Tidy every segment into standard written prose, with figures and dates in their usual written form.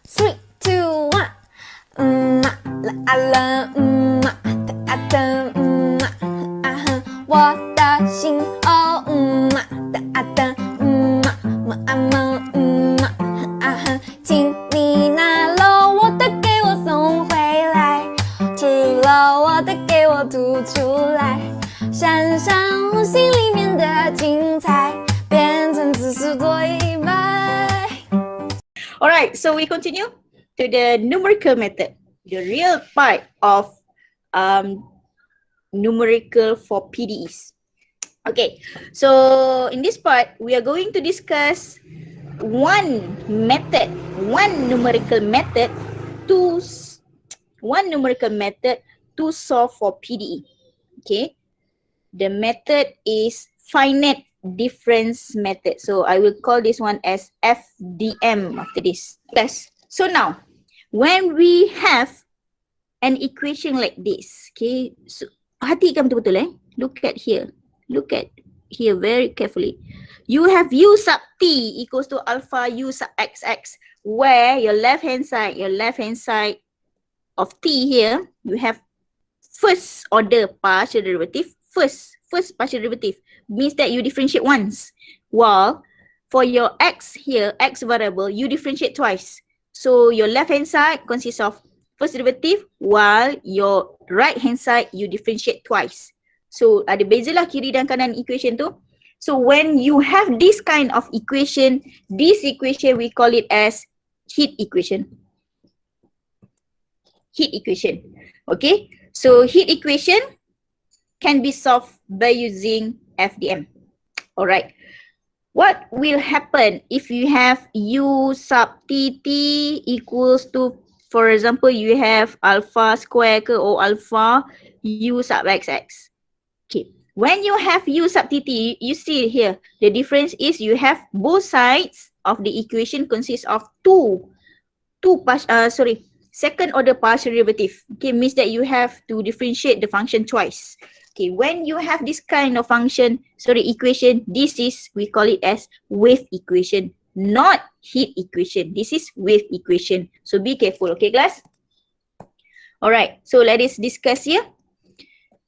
3, 2, 1. La啊啦，哒哒，啊，我的心哦，哒哒，请你拿了我的给我送回来，吃了我的给我吐出来，闪闪红心里面的精彩，变成姿势多100。 Alright, so we continue to the numerical method, the real part of numerical for PDEs. Okay, so in this part, we are going to discuss one numerical method to solve for PDE. Okay, the method is finite difference method. So I will call this one as FDM after this. Yes. So now, when we have an equation like this, okay, so perhatikan betul-betul Look at here very carefully. You have U sub T equals to alpha U sub XX, where your left hand side of T here, you have first order partial derivative, first partial derivative means that you differentiate once, while for your x here, x variable, you differentiate twice. So your left hand side consists of first derivative, while your right hand side you differentiate twice. So ada bezalah kiri dan kanan equation tu. So when you have this kind of equation, this equation we call it as heat equation. Okay, so heat equation can be solved by using FDM. Alright, what will happen if you have U sub TT equals to, for example, you have alpha square or alpha U sub XX. Okay, when you have U sub TT, you see here, the difference is you have both sides of the equation consists of second order partial derivative. Okay, means that you have to differentiate the function twice. Okay, when you have this kind of equation, we call it as wave equation, not heat equation. This is wave equation. So be careful, okay class? Alright, so let us discuss here.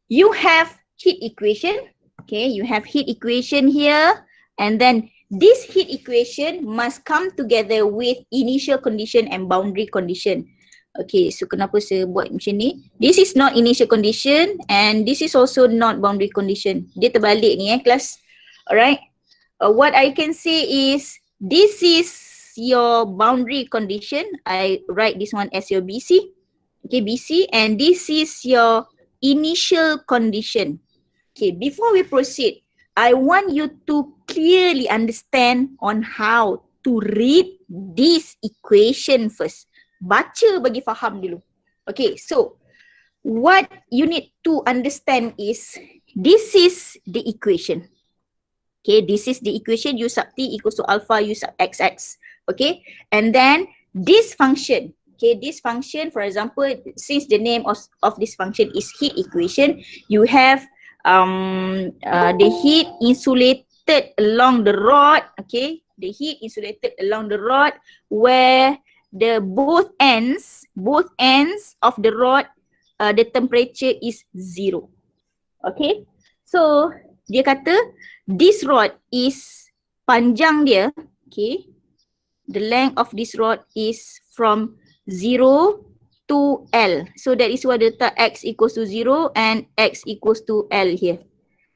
You have heat equation, okay, you have heat equation here, and then this heat equation must come together with initial condition and boundary condition. Okay, so kenapa saya buat macam ni? This is not initial condition and this is also not boundary condition. Dia terbalik ni kelas. Alright. What I can say is this is your boundary condition. I write this one as your BC. Okay, BC, and this is your initial condition. Okay, before we proceed, I want you to clearly understand on how to read this equation first. Baca bagi faham dulu. Okay, so what you need to understand is this is the equation. Okay, this is the equation U sub T equals to alpha U sub XX. Okay, and then this function, okay, this function, for example, since the name of this function is heat equation, you have the heat insulated along the rod, okay, the heat insulated along the rod where the both ends of the rod, the temperature is 0. Okay, so dia kata this rod is panjang dia, okay, the length of this rod is from 0 to L. So that is why letak x equals to 0 and x equals to L here.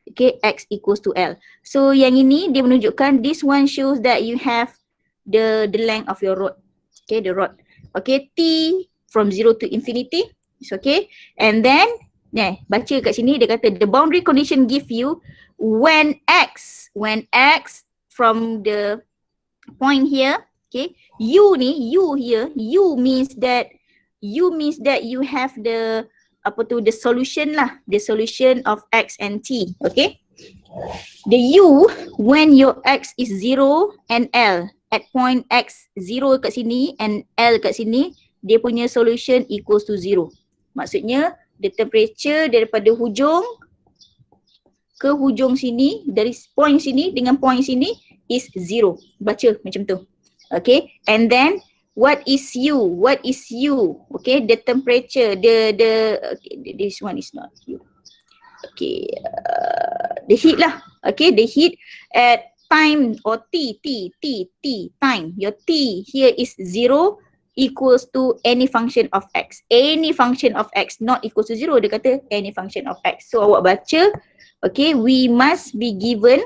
Okay, x equals to L. So yang ini dia menunjukkan, this one shows that you have the length of your rod. Okay, the rod. Okay, T from 0 to infinity. It's okay. And then, baca kat sini dia kata the boundary condition give you when x from the point here, okay, U means that you have the solution the solution of x and t, okay. The U when your x is 0 and L, at point x 0 kat sini and L kat sini, dia punya solution equals to 0. Maksudnya the temperature daripada hujung ke hujung sini, dari point sini dengan point sini is 0. Baca macam tu. Okay, and then What is U? What is U? Okay, the temperature, okay, this one is not U. Okay, the heat lah. Okay, the heat at time or T, time. Your T here is 0 equals to any function of X. Any function of X not equals to 0. Dia kata any function of X. So awak baca, okay, we must be given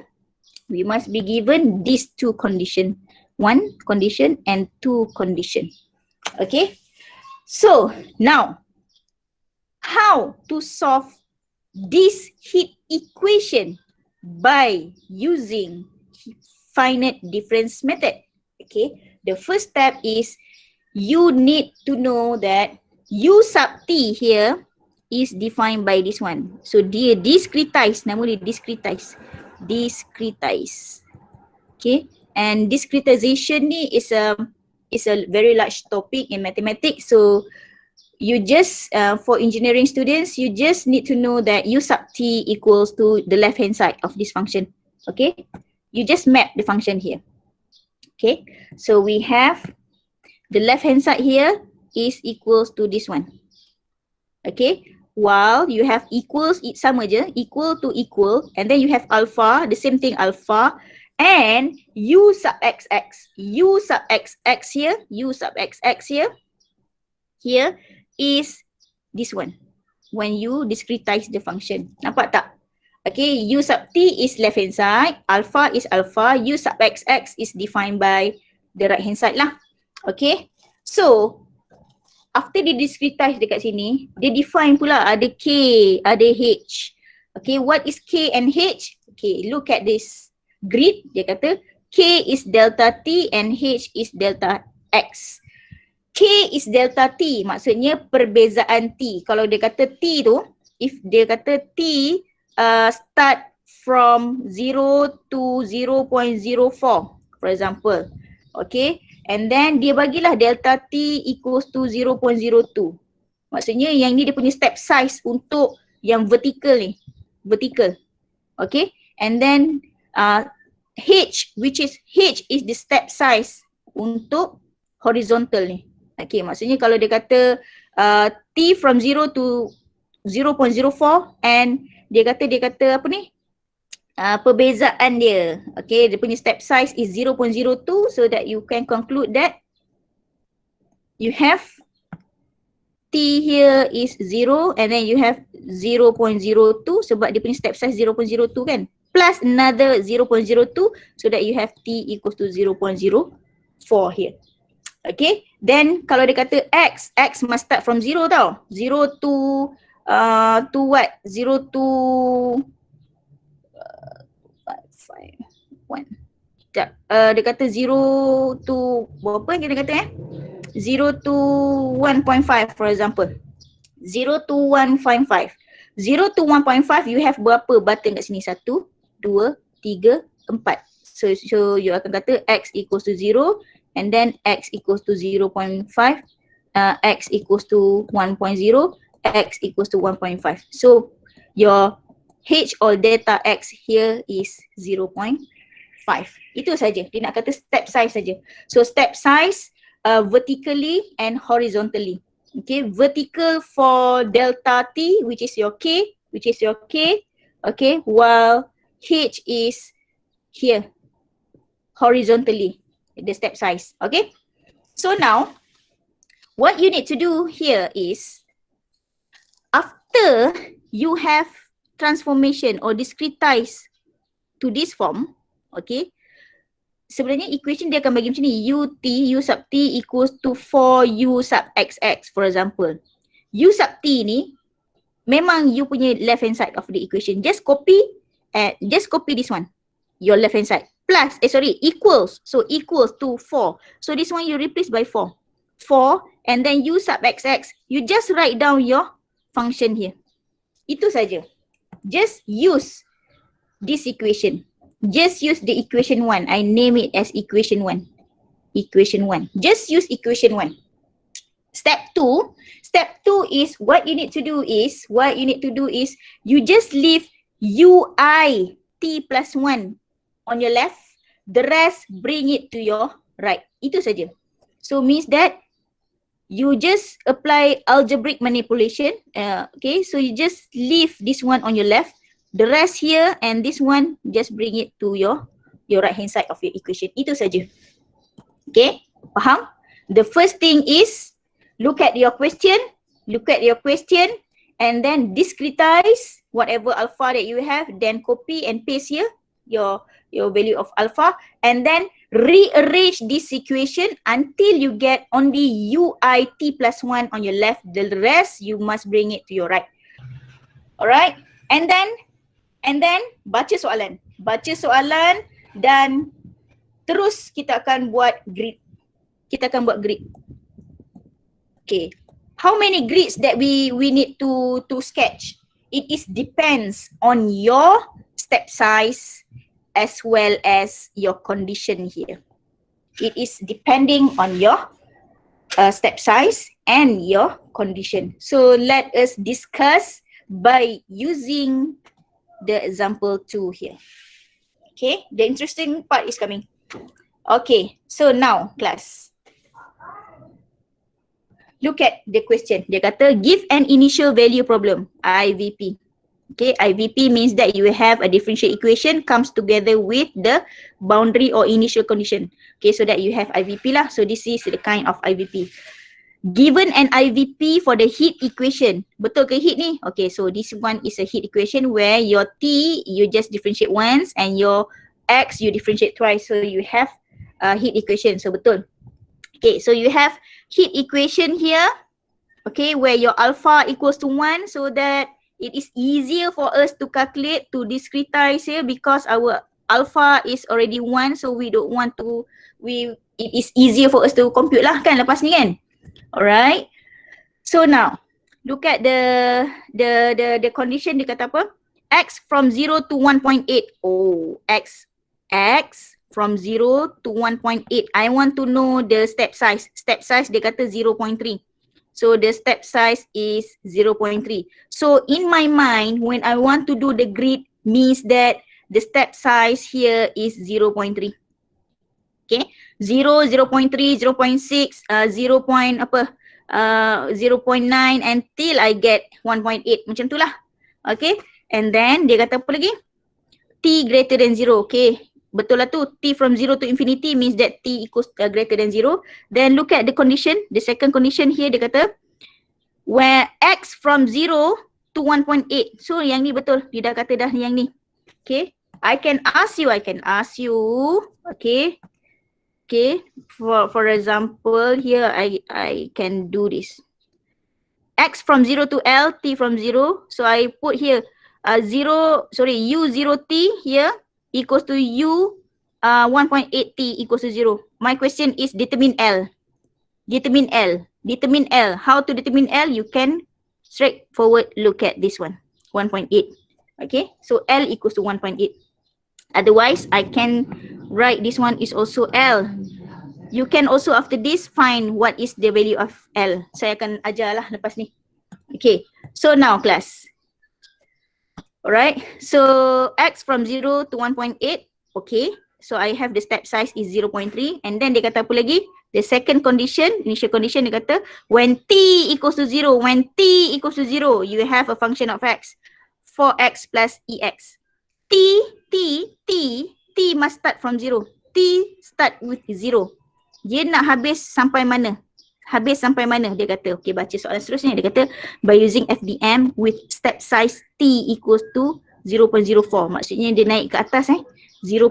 these two condition. One condition and two condition. Okay. So now, how to solve this heat equation by using finite difference method? Okay. The first step is you need to know that U sub T here is defined by this one. So dia discretize, nama dia discretize. Okay. And discretization ni is a very large topic in mathematics. So you just for engineering students, you just need to know that U sub T equals to the left hand side of this function. Okay, you just map the function here. Okay, so we have the left hand side here is equals to this one. Okay, while you have equals, sama je, equal to equal, and then you have alpha, the same thing alpha, and U sub xx here, U sub xx here is this one when you discretize the function. Nampak tak? Okay, U sub T is left hand side, alpha is alpha, U sub xx is defined by the right hand side lah. Okay, so after dia discretize dekat sini, dia define pula ada K, ada H. Okay, what is K and H? Okay, look at this grid. Dia kata K is delta T and H is delta X. K is delta T, maksudnya perbezaan T. Kalau dia kata T tu, if dia kata T start from 0 to 0.04 for example. Okay, and then dia bagilah delta T equals to 0.02. Maksudnya yang ni dia punya step size untuk yang vertical ni. Vertical. Okay, and then H, which is H is the step size untuk horizontal ni. Okay, maksudnya kalau dia kata T from 0 to 0.04 and dia kata apa ni? Perbezaan dia. Okay, dia punya step size is 0.02, so that you can conclude that you have T here is 0 and then you have 0.02 sebab dia punya step size 0.02 kan? Plus another 0.02 so that you have T equals to 0.04 here. Okay, then kalau dia kata X must start from 0 tau. 0 to what? 0 to 5, 1. Dia kata 0 to berapa yang dia kata 0 to 1.5 for example. 0 to 1.5. 0 to 1.5 you have berapa button kat sini? 1, 2, 3, 4. So you akan kata X equals to 0 and then X equals to 0.5, X equals to 1.0, X equals to 1.5. So your H or delta X here is 0.5. Itu saja. Dia nak kata step size saja. So step size vertically and horizontally. Okay, vertical for delta T, which is your K. Okay, while H is here, horizontally, the step size. Okay, so now what you need to do here is after you have transformation or discretize to this form, okay, sebenarnya equation dia akan bagi macam ni, U sub T equals to 4U sub XX for example. U sub T ni memang you punya left hand side of the equation. Just copy this one, your left hand side. Plus, equals. So equals to 4. So this one you replace by 4. 4 and then U sub XX, you just write down your function here. Itu saja. Just use this equation. Just use the equation 1. I name it as equation 1. Equation 1. Just use equation 1. Step 2 is what you need to do is you just leave UI T plus 1 on your left, the rest bring it to your right. Itu saja. So means that you just apply algebraic manipulation. Okay, so you just leave this one on your left, the rest here, and this one just bring it to your right hand side of your equation. Itu saja. Okay, faham? The first thing is look at your question, and then discretize whatever alpha that you have, then copy and paste here your value of alpha, and then rearrange this equation until you get only ui t plus 1 on your left. The rest you must bring it to your right. Alright, and then baca soalan dan terus kita akan buat grid. Okay, how many grids that we need to sketch? It is depends on your step size as well as your condition here. It is depending on your step size and your condition. So let us discuss by using the example 2 here. Okay, the interesting part is coming. Okay, so now class, look at the question. Dia kata give an initial value problem, IVP. Okay, IVP means that you have a differential equation comes together with the boundary or initial condition. Okay, so that you have IVP lah. So this is the kind of IVP. Given an IVP for the heat equation. Betul ke heat ni? Okay, so this one is a heat equation where your T you just differentiate once and your X you differentiate twice. So you have a heat equation. So betul. Okay, so you have heat equation here. Okay, where your alpha equals to 1, so that it is easier for us to calculate, to discretize here because our alpha is already 1, so we don't want to, it is easier for us to compute lah kan lepas ni kan. Alright. So now, look at the condition. Dia kata apa? X from 0 to 1.8. Oh, X from 0 to 1.8. I want to know the step size. Step size dia kata 0.3. So the step size is 0.3. So in my mind, when I want to do the grid, means that the step size here is 0.3. Okay, 0, 0.3, 0.6, 0. 0.9 until I get 1.8. Macam tu lah. Okay, and then dia kata apa lagi? T greater than 0. Okay, betul lah tu. T from 0 to infinity means that T equals greater than 0. Then look at the condition. The second condition here dia kata where X from 0 to 1.8. So yang ni betul. Dia dah kata dah yang ni. Okay, I can ask you. Okay. Okay, for example here I can do this. X from 0 to L, T from 0. So I put here U0T here equals to U 1.8T equals to 0. My question is determine L. Determine L. How to determine L? You can straightforward look at this one. 1.8. Okay, so L equals to 1.8. Otherwise, I can write this one is also L. You can also after this find what is the value of L. Saya akan ajar lah lepas ni. Okay, so now class. Alright, so X from 0 to 1.8. Okay, so I have the step size is 0.3. And then dia kata apa lagi? The second condition, initial condition dia kata when T equals to 0, you have a function of X. 4X plus EX. T must start from 0. T start with 0. Dia nak habis sampai mana? Dia kata. Okay, baca soalan seterusnya. Dia kata by using FDM with step size T equals to 0.04. Maksudnya dia naik ke atas 0.04.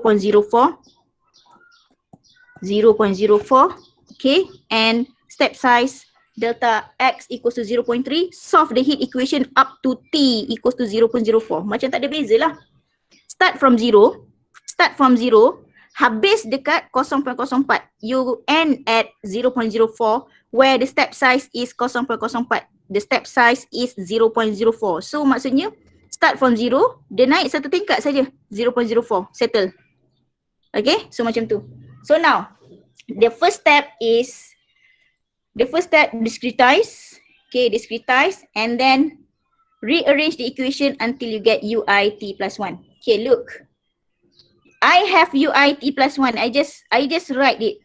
Okay, and step size delta X equals to 0.3. Solve the heat equation up to T equals to 0.04. Macam tak ada beza lah. Start from 0, habis dekat 0.04. You end at 0.04 where the step size is 0.04. The step size is 0.04. So maksudnya start from 0, dia naik satu tingkat saja, 0.04, settle. Okay, so macam tu. So now, the first step discretize. Okay, discretize and then rearrange the equation until you get ui t plus 1. Okay, look. I have ui t plus 1. I just write it.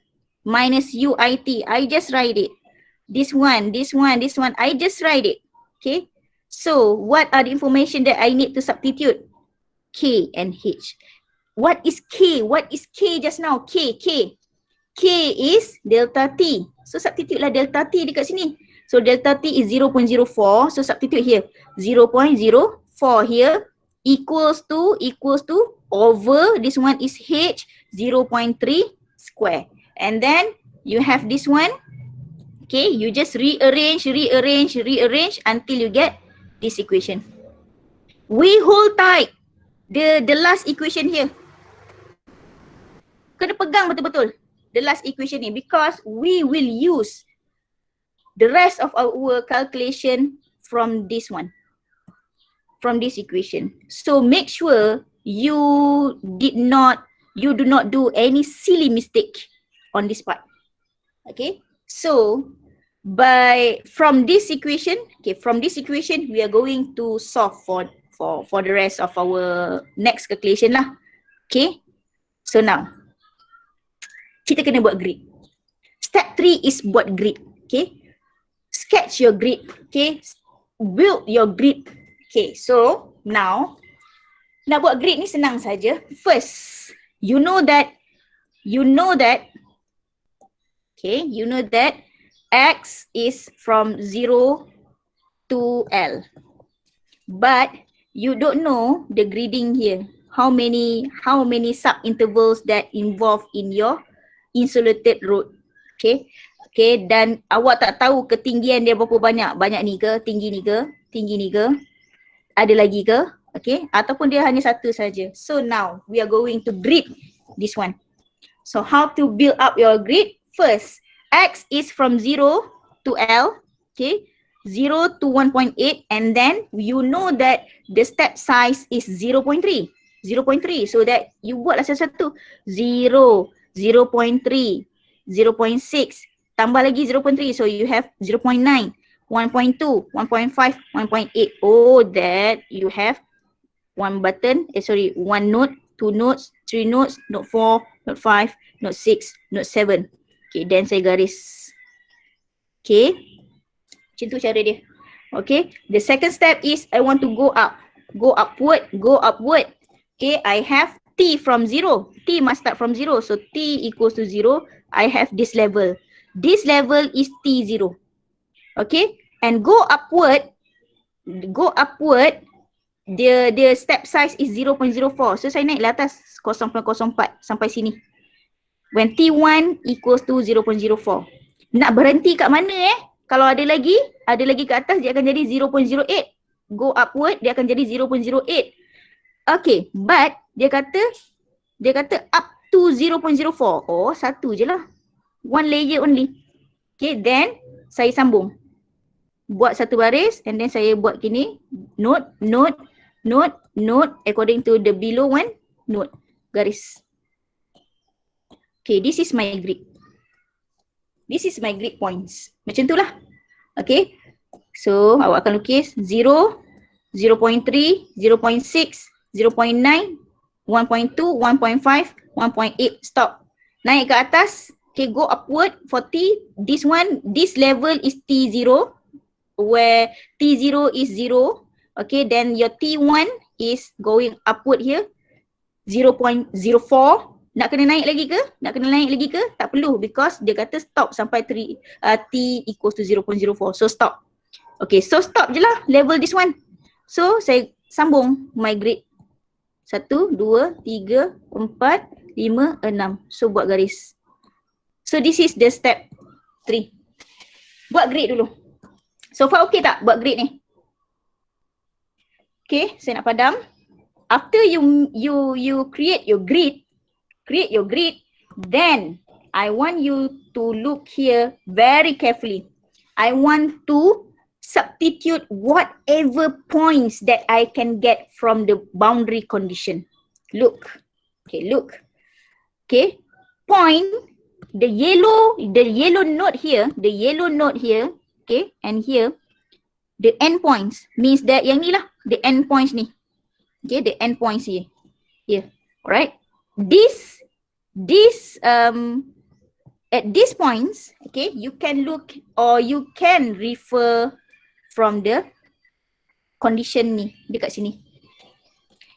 minus UIT. I just write it. This one, I just write it. Okay. So what are the information that I need to substitute? K and H. What is K? What is K just now? K is delta T. So substitute lah delta T dekat sini. So delta T is 0.04. So substitute here. 0.04 here equals to over this one is H 0.3 square. And then you have this one. Okay, you just rearrange until you get this equation. We hold tight the last equation here. Kena pegang betul-betul the last equation ni because we will use the rest of our calculation from this one, from this equation. So make sure you do not do any silly mistake on this part. Okay, so from this equation, we are going to solve for the rest of our next calculation lah. Okay, so now kita kena buat grid. Step 3 is buat grid. Okay, sketch your grid. Okay, build your grid. Okay, so now nak buat grid ni senang saja. First, you know that X is from 0 to L. But you don't know the gridding here. How many sub-intervals that involved in your insulated road. Okay. Okay, dan awak tak tahu ketinggian dia berapa banyak. Banyak ni ke? Tinggi ni ke? Ada lagi ke? Okay. Ataupun dia hanya satu saja. So now we are going to grid this one. So how to build up your grid? First, X is from 0 to L, okay, 0 to 1.8, and then you know that the step size is 0.3, so that you buatlah satu-satu. 0, 0.3, 0.6, tambah lagi 0.3, so you have 0.9, 1.2, 1.5, 1.8. Oh, that you have one note, 2 notes, 3 notes, note 4, note 5, note 6, note 7. Okay, then saya garis. Okay, macam tu cara dia. Okay, the second step is I want to go upward. Okay, I have T from 0. T must start from 0. So T equals to 0. I have this level. This level is T0. Okay, and go upward, the step size is 0.04. So saya naik lah atas 0.04 sampai sini. When T1 equals to 0.04. Nak berhenti kat mana Kalau ada lagi ke atas, dia akan jadi 0.08. Go upward, dia akan jadi 0.08. Okay, but dia kata up to 0.04. Oh, satu je lah. One layer only. Okay, then saya sambung. Buat satu baris and then saya buat gini. Note, according to the below one, note, garis. Okay, this is my grid. This is my grid points. Macam tu lah. Okay. So, awak akan lukis 0, 0.3, 0.6, 0.9, 1.2, 1.5, 1.8. Stop. Naik ke atas. Okay, go upward for T. This level is T0. Where T0 is 0. Okay, then your T1 is going upward here. 0.04. Nak kena naik lagi ke? Tak perlu because dia kata stop sampai T equals to 0.04. So stop. Okay, so stop je lah level this one. So saya sambung my grid. 1, 2, 3, 4, 5, 6. So buat garis. So this is the step 3. Buat grid dulu. So far okay tak buat grid ni? Okay, saya nak padam. After you create your grid, then I want you to look here very carefully. I want to substitute whatever points that I can get from the boundary condition. Look. Okay, look. Okay, point, the yellow note here, okay, and here, the endpoints means that yang ni lah, the endpoints ni. Okay, the endpoints here. Alright. This at these points, okay, you can look or you can refer from the condition ni dekat sini.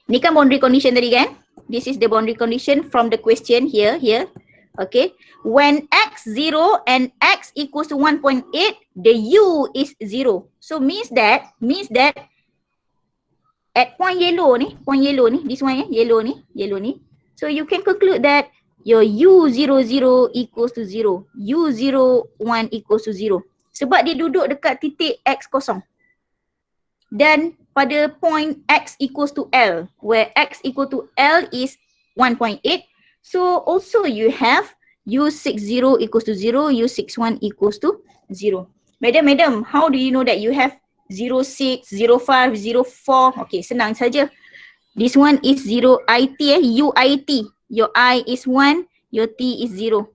Ni kan boundary condition tadi kan? This is the boundary condition from the question here. Okay. When x 0 and x equals to 1.8, the u is 0. So means that at point yellow ni, this one yellow ni. So you can conclude that your u00 equals to 0. u01 equals to 0. Sebab dia duduk dekat titik x kosong. Dan pada point x equals to L, where x equal to L is 1.8. So also you have u60 equals to 0, u61 equals to 0. Madam, how do you know that you have 06, 05, 04? Okay, senang saja. This one is 0 IT, UIT. Your I is 1, your T is 0.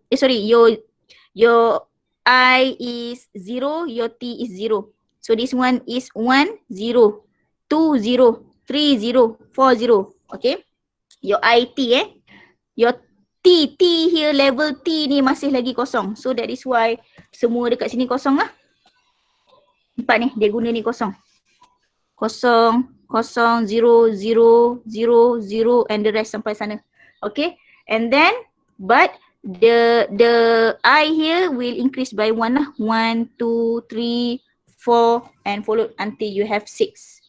Your I is 0, your T is 0. So this one is 1, 0, 2, 0, 3, 0, 4, 0. Okay. Your IT your T here, level T ni masih lagi kosong. So that is why semua dekat sini kosong lah. Nampak ni, dia guna ni kosong. Kosong, 0, 0, 0, 0 and the rest sampai sana. Okay. And then, but the I here will increase by 1 lah. 1, 2, 3, 4 and followed until you have 6.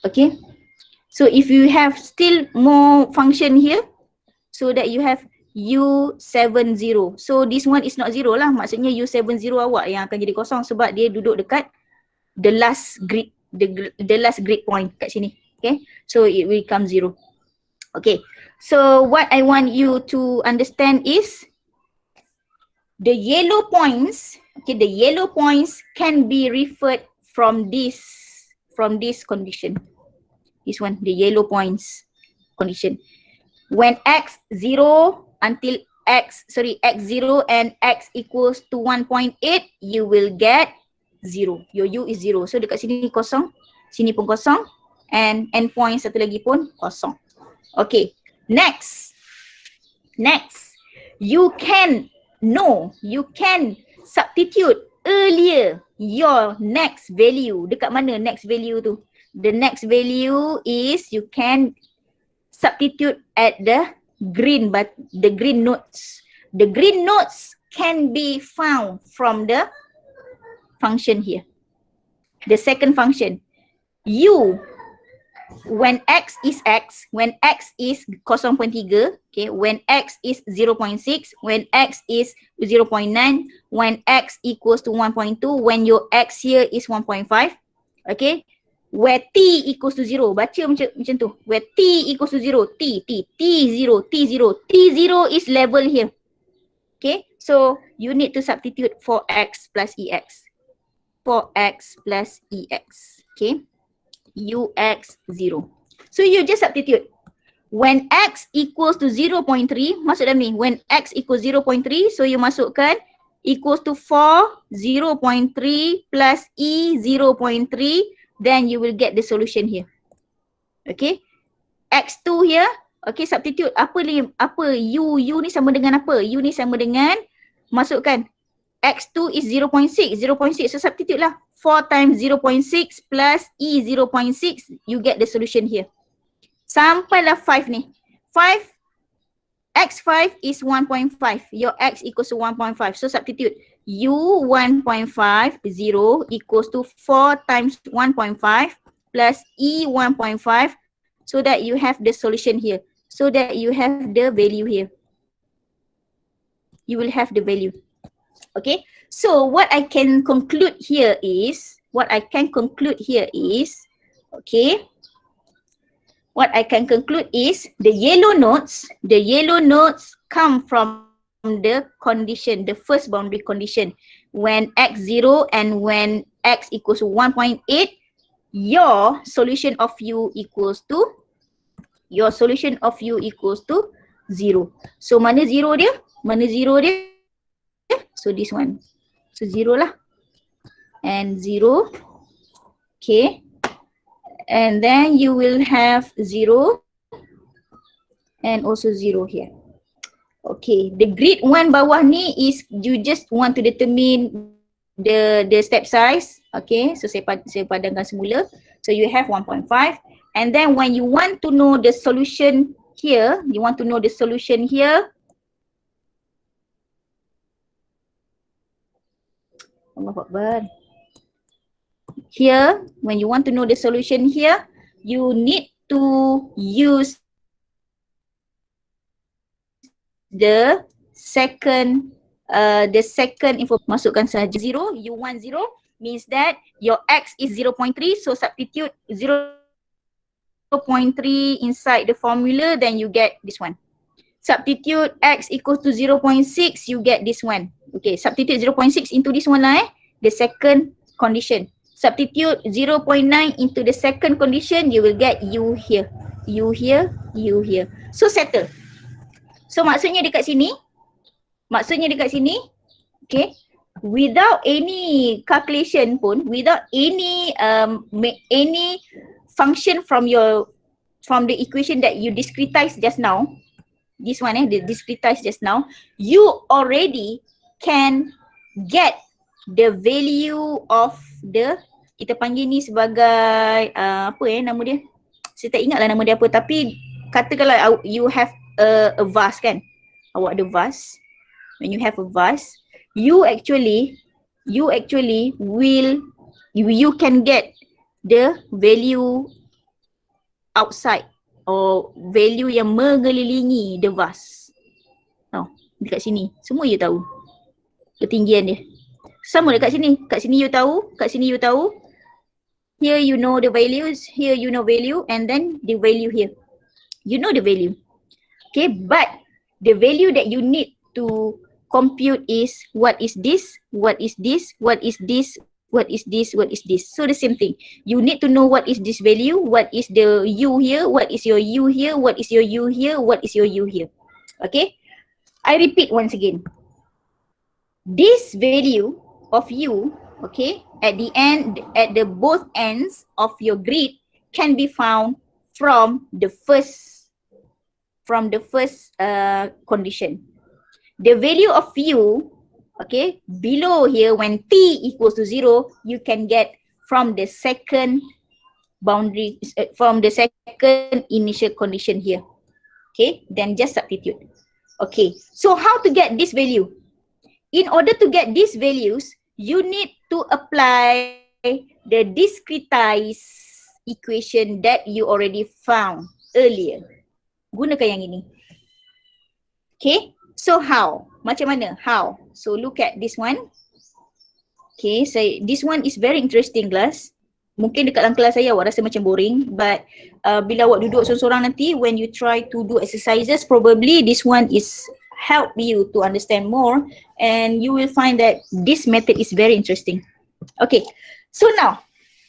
Okay. So if you have still more function here, so that you have U70. So this one is not 0 lah. Maksudnya U70 awak yang akan jadi kosong sebab dia duduk dekat the last grid, the last grid point kat sini. Okay. So it will become 0. Okay. So what I want you to understand is the yellow points, okay, the yellow points can be referred from this condition. This one, the yellow points condition. When x 0 until x 0 and x equals to 1.8, you will get 0. Your u is 0. So dekat sini kosong, sini pun kosong, and endpoint satu lagi pun kosong. Okay, next, you can substitute earlier your next value. Dekat mana next value tu? The next value is you can substitute at the green nodes. The green nodes can be found from the function here. The second function, when x is 0.3, okay, when x is 0.6, when x is 0.9, when x equals to 1.2, when your x here is 1.5, okay, where t equals to 0, baca macam tu, where t equals to 0, t0 is level here, okay, so you need to substitute for x plus ex, okay, ux 0. So you just substitute. When x equals to 0.3, masuk dalam ni. When x equals 0.3, so you masukkan equals to 4, 0.3 plus e 0.3, then you will get the solution here. Okay. X2 here, okay, substitute. Apa u ni sama dengan apa? U ni sama dengan, masukkan x2 is 0.6, so substitute lah. 4 times 0.6 plus E 0.6, you get the solution here. Sampailah 5 ni. 5, x5 is 1.5. Your x equals to 1.5. So substitute. U 1.5, 0 equals to 4 times 1.5 plus E 1.5, so that you have the solution here. So that you have the value here. You will have the value. Okay. So what I can conclude here is, okay, what I can conclude is the yellow nodes come from the condition, the first boundary condition. When x 0 and when x equals to 1.8, your solution of u equals to 0. So mana 0 dia? So this one. So 0 lah. And 0. Okay. And then you will have 0 and also 0 here. Okay, the grid 1 bawah ni is you just want to determine the step size. Okay, so saya padamkan semula. So you have 1.5, and then when you want to know the solution here, Allahu Akbar. Here, when you want to know the solution here, you need to use the second info. Masukkan saja 0, you want 0 means that your x is 0.3, so substitute 0.3 inside the formula, then you get this one. Substitute x equals to 0.6, you get this one. Okay, substitute 0.6 into this one lah the second condition. Substitute 0.9 into the second condition, you will get u here, u here, u here. So settle. So maksudnya dekat sini, okay, without any calculation pun, without any function from the equation that you discretize just now, this one the discretize just now, you already can get the value of the, kita panggil ni sebagai apa nama dia, saya tak ingat lah nama dia apa, tapi katakanlah you have a vase kan, awak ada vase. When you have a vase, you can get the value outside or value yang mengelilingi the vase. Dekat sini semua you tahu ketinggian dia. Sama dekat sini, kat sini you tahu, here you know the values, here you know value, and then the value here, you know the value. Okay, but the value that you need to compute is what is this, what is this, what is this, what is this, what is this. So the same thing, you need to know what is this value, what is the u here, what is your u here, what is your u here, what is your u here. Okay, I repeat once again. This value of u, okay, at the both ends of your grid can be found from the first condition. The value of u, okay, below here when t equals to 0, you can get from the second boundary, from the second initial condition here. Okay, then just substitute. Okay, so how to get this value? In order to get these values, you need to apply the discretized equation that you already found earlier. Gunakan yang ini. Okay, so how? Macam mana? How? So look at this one. Okay, this one is very interesting class. Mungkin dekat dalam kelas saya awak rasa macam boring, but bila awak duduk seorang-seorang nanti, when you try to do exercises, probably this one is help you to understand more, and you will find that this method is very interesting. Okay, so now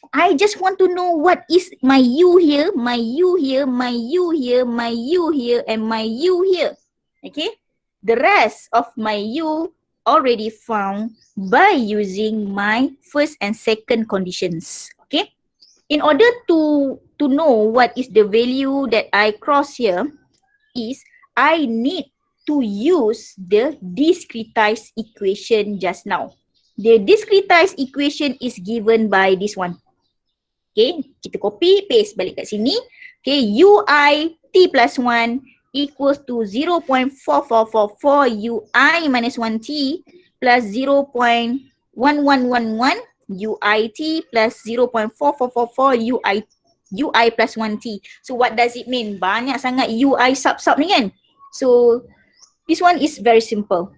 I just want to know what is my u here, my u here, my u here, my u here, and my u here. Okay, the rest of my u already found by using my first and second conditions. Okay, in order to know what is the value that I cross here, is I need to use the discretized equation just now. The discretized equation is given by this one. Okay, kita copy, paste balik kat sini. Okay, ui t plus 1 equals to 0.4444 ui minus 1t plus 0.1111 uit plus 0.4444 ui plus 1t. So what does it mean? Banyak sangat ui sub-sub ni kan? So this one is very simple.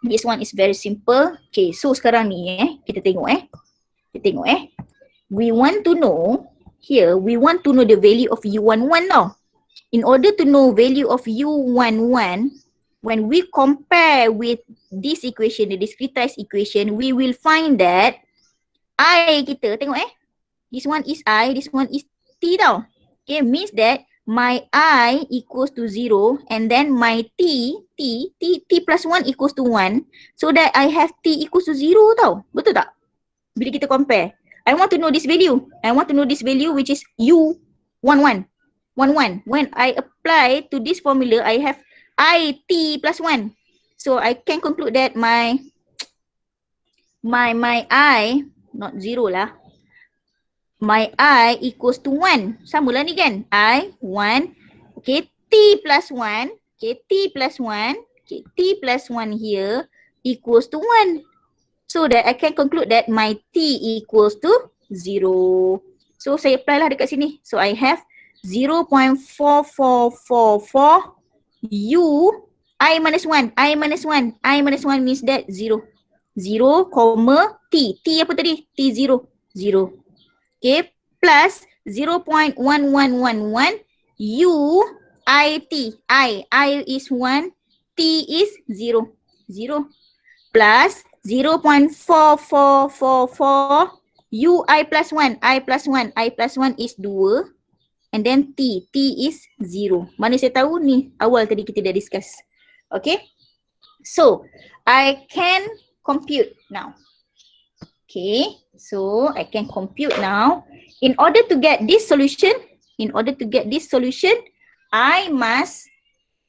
This one is very simple. Okay, so sekarang ni kita tengok we want to know here, we want to know the value of u11 now. In order to know value of u11, when we compare with this equation, the discretized equation, we will find that I kita tengok this one is I, this one is t tau. Okay, means that my I equals to 0 and then my t plus 1 equals to 1, so that I have t equals to 0 tau. Betul tak? Bila kita compare, I want to know this value. I want to know this value which is u11. When I apply to this formula, I have I t plus 1. So I can conclude that my I, not 0 lah. My I equals to 1. Sama lah ni kan? I, 1. Okay, t plus 1. Okay, t plus 1. Okay, t plus 1 here equals to 1. So that I can conclude that my t equals to 0. So saya apply lah dekat sini. So I have 0.4444 u I minus 1. I minus 1. I minus 1 means that 0. 0, t. T apa tadi? T0. 0. Okay. Plus 0.1111 u I t. I is 1. T is 0. 0. Plus 0.4444 u I plus 1. I plus 1. I plus 1 is 2. And then t. T is 0. Mana saya tahu ni? Awal tadi kita dah discuss. Okay. So, I can compute now. Okay. So, I can compute now. In order to get this solution, I must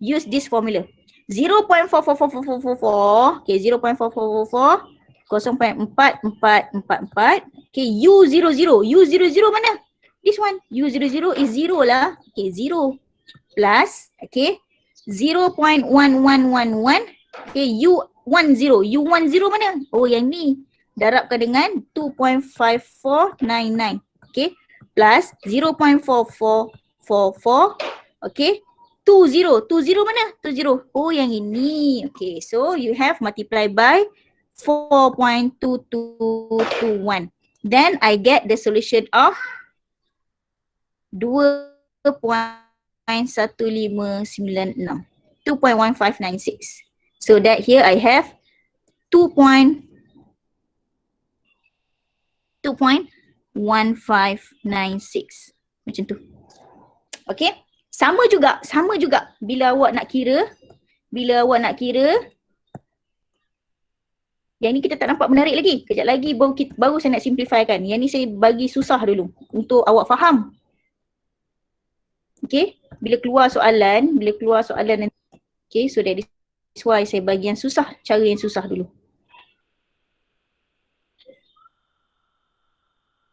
use this formula. 0.444444. Okay, 0.4444. 0.4444. Okay, U00. U00 mana? This one. U00 is 0 lah. Okay, 0 plus, okay, 0.1111. Okay, U10. U10 mana? Oh, yang ni. Darabkan dengan 2.5499. Okay, plus 0.4444. Okay, 20. 20 mana? 20. Oh, yang ini. Okay, so you have multiply by 4.2221. Then I get the solution of 2.1596. 2.1596. So that here I have 2.1596. Macam tu. Okay. Sama juga. Bila awak nak kira. Yang ni kita tak nampak menarik lagi. Kejap lagi baru saya nak simplifykan. Yang ni saya bagi susah dulu. Untuk awak faham. Okay. Bila keluar soalan nanti. Okay. So that is why saya bagi yang susah. Cara yang susah dulu.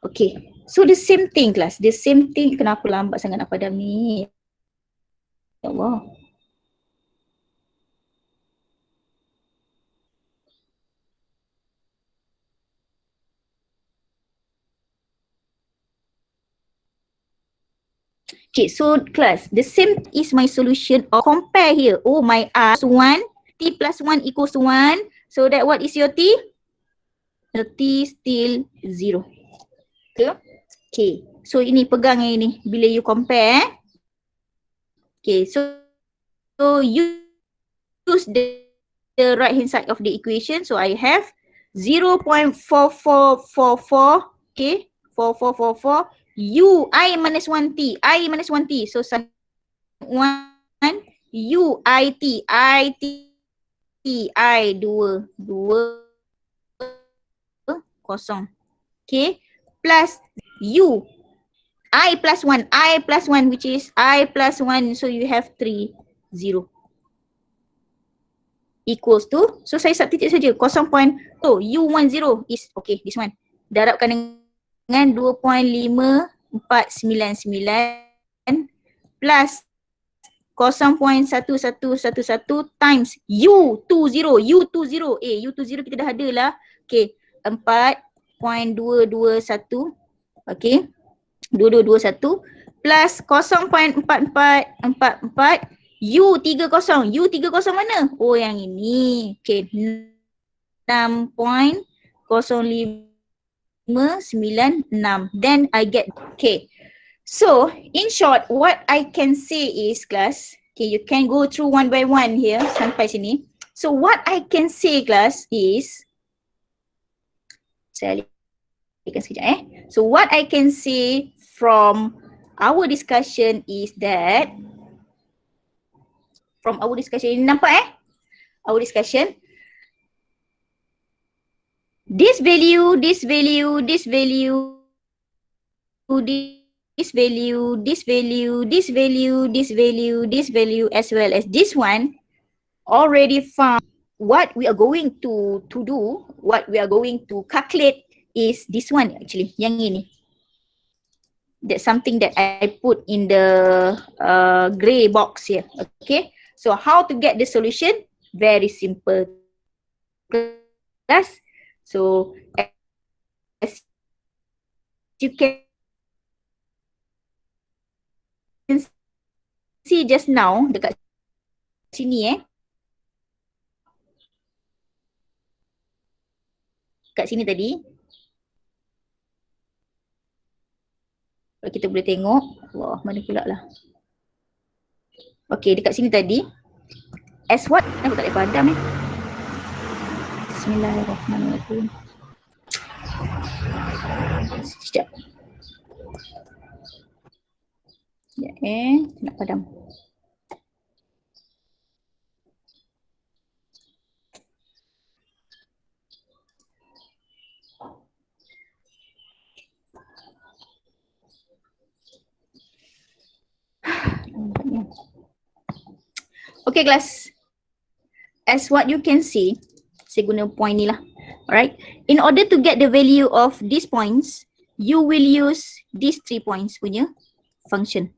Okay. So the same thing class. The same thing. Kenapa lambat sangat nak padam ni? Ya Allah. Okay, so class, the same is my solution or compare here. Oh, my R is 1, T plus 1 equals 1. So that what is your T? Your T still 0. Okay. Okay, so ini pegang yang ini. Bila you compare. Okay, so you use the right hand side of the equation. So I have 0.4444. Okay, 4444. U I minus 1t. I minus 1t. So 1 U I t. I t I 2 kosong. Okay. Plus U I plus 1. I plus 1 which is I plus 1. So you have 3 0. Equals to. So saya substitute saja. 0.0 U10 is okay this one. Darabkan dengan 2.5499 plus 0.1111 times U20. U20. U20 kita dah ada lah. Okay. 4.221. Okay. 2221 plus 0.4444 U30. U30 mana? Oh yang ini. Okay. 6.0596. Then I get, okay. So in short, what I can say is class, okay, you can go through one by one here sampai sini. So what I can say class is, saya lihatkan sekejap So what I can say from our discussion is that, from our discussion, ini nampak our discussion, this value, this value, this value, this value, this value, this value, this value, this value, as well as this one, already found what we are going to do, what we are going to calculate is this one actually, yang ini. That's something that I put in the grey box here. Okay, so how to get the solution? Very simple, class. So as you can see just now dekat sini kat sini tadi, kalau kita boleh tengok, wah mana pula lah. Okay, dekat sini tadi, as what? Aku tak boleh padam Bismillahirrahmanirrahim. Sekejap. Ya, nak padam. Okay class, as what you can see, saya guna point ni lah. Alright, in order to get the value of these points, you will use these 3 points punya function.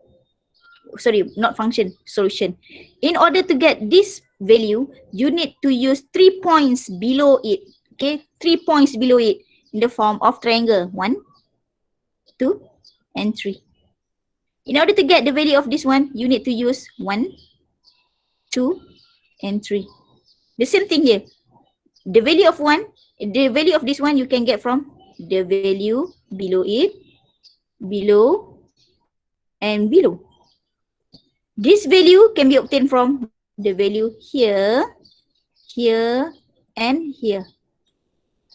Sorry, not function, solution. In order to get this value, you need to use 3 points below it. Okay, 3 points below it in the form of triangle 1, 2, and 3. In order to get the value of this one, you need to use 1, 2, and 3. The same thing here. The value of this one you can get from the value below it, below, and below. This value can be obtained from the value here, here, and here.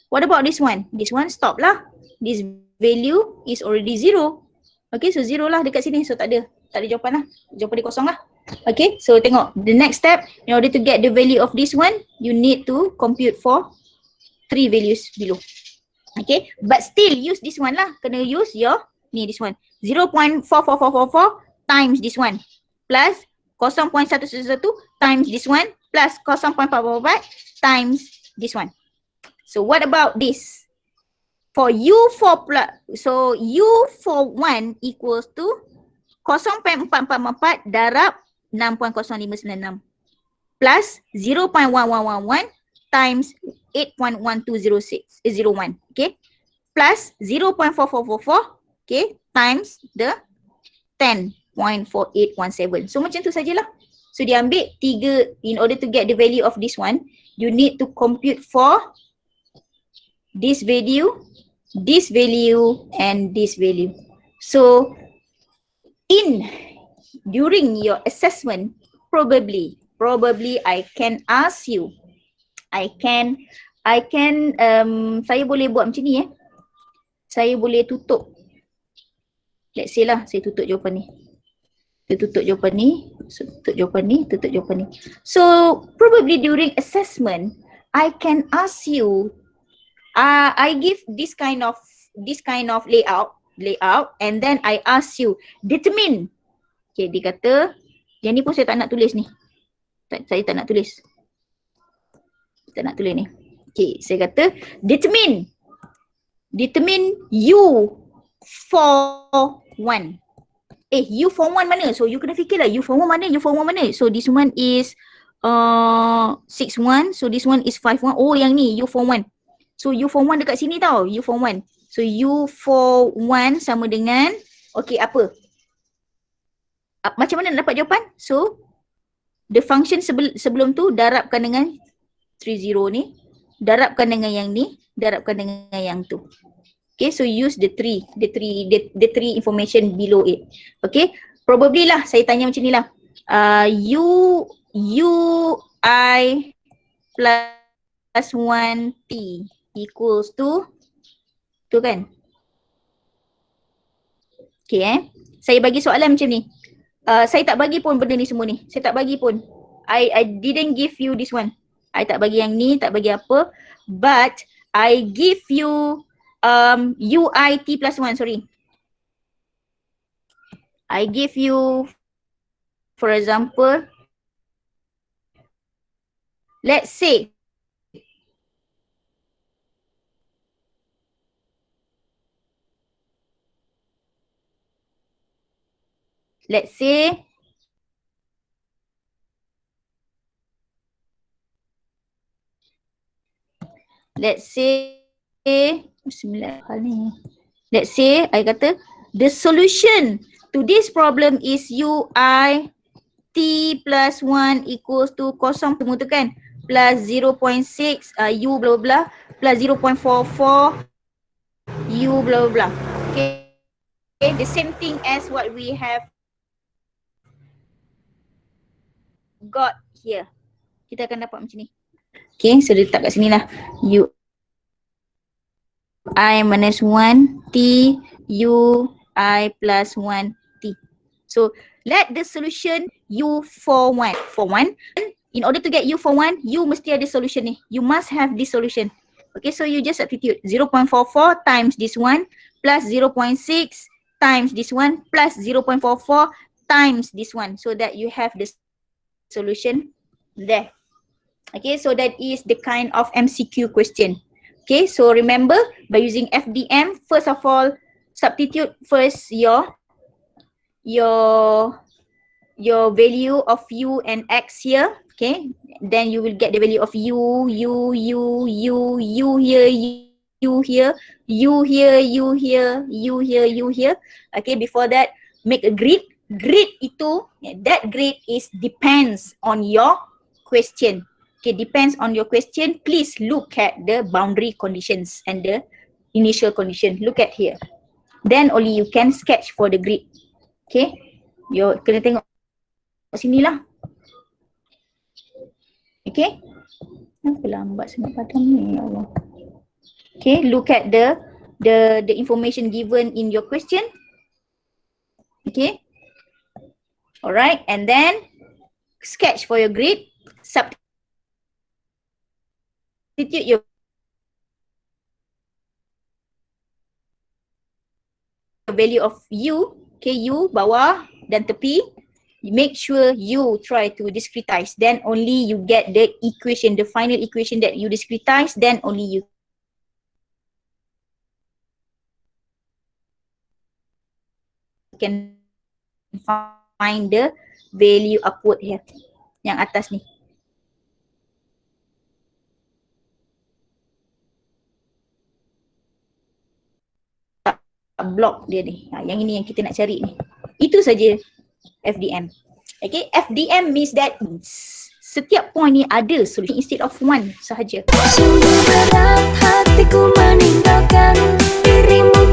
What about this one? This one stop lah. This value is already 0. Okay, so 0 lah dekat sini. So tak ada jawapan lah. Jawapan dia kosong lah. Okay, so tengok the next step. In order to get the value of this one, you need to compute for 3 values below. Okay, but still use this one lah. Kena use your this one 0.44444 times this one plus 0.111 times this one plus 0.444 times this one. So what about this? For U4 plus, so U41 equals to 0.4444 darab 6.0596 plus 0.1111 times 8.1201, okay, plus 0.4444, okay, times the 10.4817. So macam tu sajalah. So dia ambil 3, in order to get the value of this one, you need to compute for this value, and this value. So during your assessment, probably I can ask you, saya boleh buat macam ni saya boleh tutup, let's say lah, saya tutup jawapan ni, tutup jawapan ni. So probably during assessment, I can ask you, I give this kind of layout, and then I ask you determine. Okay, dia kata yang ni pun saya tak nak tulis ni. Saya tak nak tulis. Tak nak tulis ni. Okay, saya kata determine U41. U41 mana? So you kena fikirlah U41 mana? So this one is 61. So this one is 51. Oh yang ni U41. So U41 dekat sini tau, U41. So U41 sama dengan, okay apa? Macam mana nak dapat jawapan? So the function sebelum tu darabkan dengan 30 ni, darabkan dengan yang ni, darabkan dengan yang tu. Okay, so use the three information below it. Okay, probably lah saya tanya macam ni lah. UI plus 1t equals to tu kan? Okay saya bagi soalan macam ni. Saya tak bagi pun benda ni semua ni. Saya tak bagi pun. I didn't give you this one. I tak bagi yang ni, tak bagi apa. But I give you UIT plus 1, sorry. I give you, for example, let's say Bismillahirrahmanirrahim. Let's say I kata the solution to this problem is UI t plus 1 equals to kosong semua tu kan, plus 0.6 u blah blah blah plus 0.44 u blah blah blah. Okay, the same thing as what we have got here. Kita akan dapat macam ni. Okay, so letak kat sini lah. U I minus 1 T U I plus 1 T. So let the solution U for 1. For 1, in order to get U for 1, you mesti ada solution ni. You must have this solution. Okay, so you just substitute 0.44 times this one plus 0.6 times this one plus 0.44 times this one, so that you have the solution there. Okay, so that is the kind of MCQ question. Okay, so remember, by using FDM, first of all, substitute first your value of U and X here. Okay, then you will get the value of U here, U here, U here, U here, U here. Okay, before that, make a grid. Grid itu, that grid is depends on your question. Okay, depends on your question. Please look at the boundary conditions and the initial condition. Look at here. Then only you can sketch for the grid. Okay, you kena tengok sini lah. Okay, kenapa lambat sangat padam ni, ya Allah. Okay, look at the information given in your question. Okay, alright, and then sketch for your grid. Substitute your value of U. Okay, U bawah dan tepi. Make sure you try to discretize. Then only you get the equation, the final equation that you discretize. Then only you can find the value upward here. Yang atas ni. Block dia ni. Yang ini yang kita nak cari ni. Itu saja FDM. Okay, FDM means that setiap point ni ada solution instead of one sahaja. Sungguh berat hatiku meninggalkan dirimu